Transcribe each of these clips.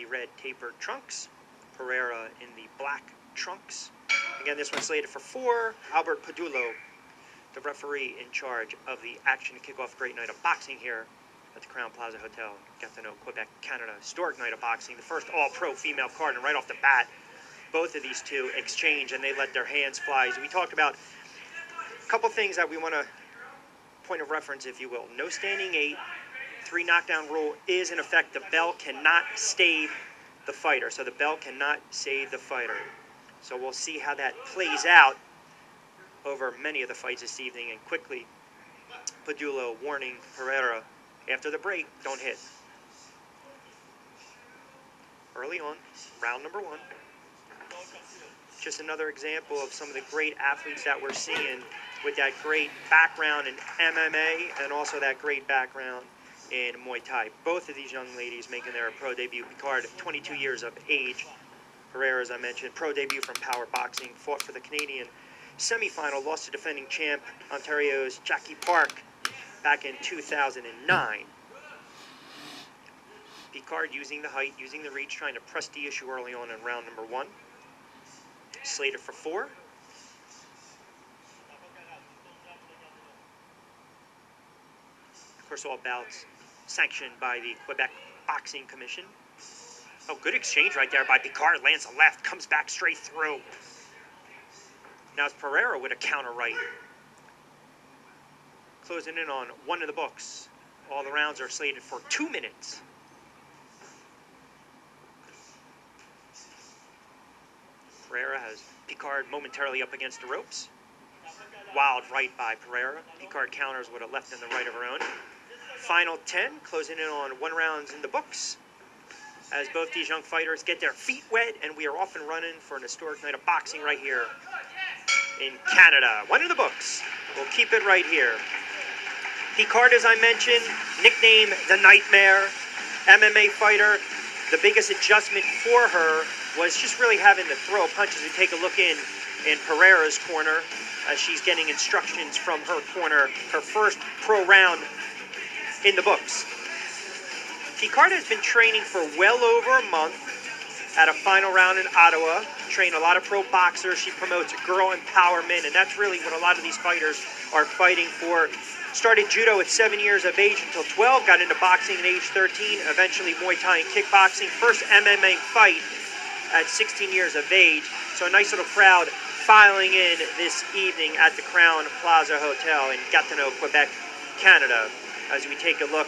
the red tapered trunks. Perreria in the black trunks. Again, this one's slated for 4. Albert Padulo, the referee in charge of the action to kick off a great night of boxing here at the Crown Plaza Hotel. Gatineau, Quebec, Canada. Historic night of boxing. The first all-pro female card, and right off the bat, both of these two exchange, and they let their hands fly. As we talked about, a couple things that we want to point of reference, if you will. No standing 8. 3 knockdown rule is in effect. The bell cannot stave the fighter. So the bell cannot save the fighter. So we'll see how that plays out over many of the fights this evening. And quickly, Padulo warning Perreria, after the break, don't hit. Early on, round number 1. Just another example of some of the great athletes that we're seeing with that great background in MMA and also that great background in Muay Thai. Both of these young ladies making their pro debut. Picard, 22 years of age. Perreria, as I mentioned, pro debut from Power Boxing, fought for the Canadian semifinal, lost to defending champ Ontario's Jackie Park back in 2009. Picard using the height, using the reach, trying to press the issue early on in round number 1. Slated for 4. Of course, all bouts sanctioned by the Quebec Boxing Commission. Oh, good exchange right there by Picard. Lands a left, comes back straight through. Now it's Perreria with a counter right. Closing in on 1 in the books. All the rounds are slated for 2 minutes. Perreria has Picard momentarily up against the ropes. Wild right by Perreria. Picard counters with a left and the right of her own. Final 10, closing in on 1 round in the books. As both these young fighters get their feet wet, and we are off and running for an historic night of boxing right here in Canada. 1 in the books. We'll keep it right here. Picard, as I mentioned, nicknamed the Nightmare, MMA fighter. The biggest adjustment for her was just really having to throw punches. We take a look in Perreira's corner as she's getting instructions from her corner. Her first pro round in the books. Picard has been training for well over a month at a final round in Ottawa. Trained a lot of pro boxers. She promotes girl empowerment, and that's really what a lot of these fighters are fighting for. Started judo at 7 years of age until 12. Got into boxing at age 13. Eventually Muay Thai and kickboxing. First MMA fight at 16 years of age. So a nice little crowd filing in this evening at the Crown Plaza Hotel in Gatineau, Quebec, Canada. As we take a look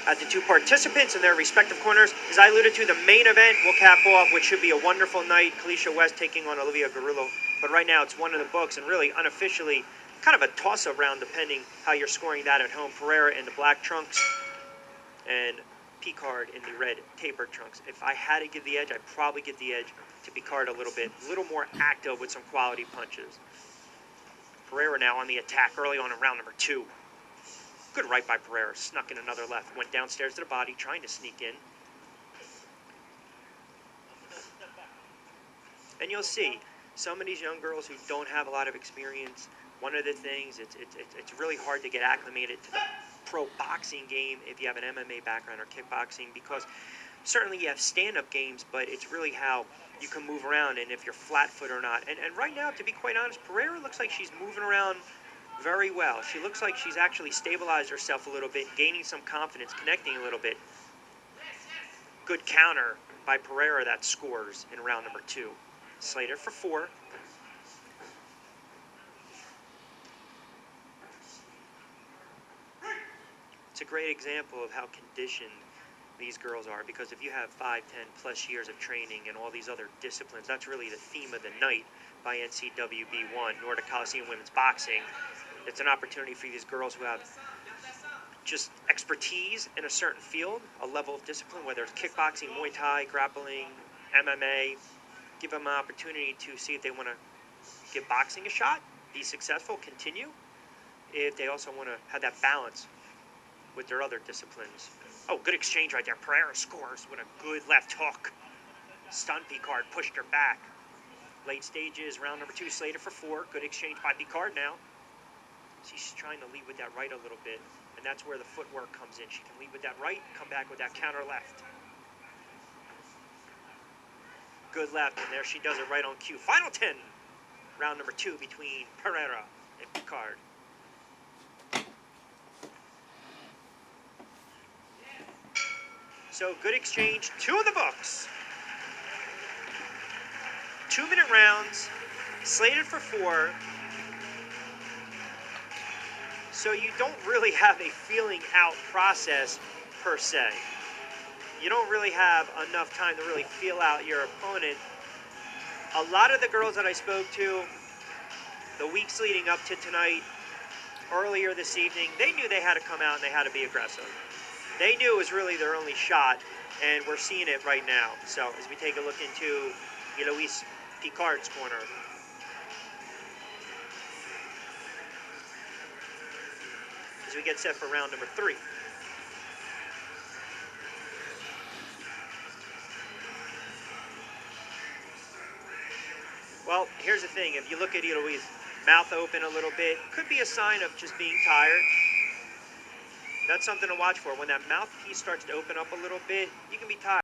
at the 2 participants in their respective corners. As I alluded to, the main event will cap off, which should be a wonderful night. Kalisha West taking on Olivia Garullo. But right now it's 1 in the books, and really unofficially kind of a toss-up round depending how you're scoring that at home. Perreria in the black trunks and Picard in the red tapered trunks. If I had to give the edge, I'd probably give the edge to Picard a little bit. A little more active with some quality punches. Perreria now on the attack early on in round number 2. Good right by Perreria. Snuck in another left. Went downstairs to the body, trying to sneak in. And you'll see, some of these young girls who don't have a lot of experience, one of the things, it's really hard to get acclimated to the pro boxing game if you have an MMA background or kickboxing, because certainly you have stand-up games, but it's really how you can move around and if you're flat-foot or not. And right now, to be quite honest, Perreria looks like she's moving around very well. She looks like she's actually stabilized herself a little bit, gaining some confidence, connecting a little bit. Good counter by Perreria that scores in round number 2. Slated for 4. It's a great example of how conditioned these girls are, because if you have 5, 10 plus years of training and all these other disciplines, that's really the theme of the night by NCWB1, Nordic Coliseum Women's Boxing. It's an opportunity for these girls who have just expertise in a certain field, a level of discipline, whether it's kickboxing, Muay Thai, grappling, MMA, give them an opportunity to see if they want to give boxing a shot, be successful, continue, if they also want to have that balance with their other disciplines. Oh, good exchange right there. Perreria scores with a good left hook. Stunned Picard, pushed her back. Late stages, round number 2 slated for 4. Good exchange by Picard now. She's trying to lead with that right a little bit, and that's where the footwork comes in. She can lead with that right, come back with that counter left. good left, and there she does it right on cue. Final 10, round number 2 between Perreria and Picard. So good exchange, 2 in the books. 2-minute rounds, slated for 4. So you don't really have a feeling out process per se. You don't really have enough time to really feel out your opponent. A lot of the girls that I spoke to the weeks leading up to tonight, earlier this evening, they knew they had to come out and they had to be aggressive. They knew it was really their only shot, and we're seeing it right now. So as we take a look into Eloise Picard's corner. As we get set for round number 3. Well, here's the thing. If you look at Eloise, mouth open a little bit, could be a sign of just being tired. That's something to watch for. When that mouthpiece starts to open up a little bit, you can be tired.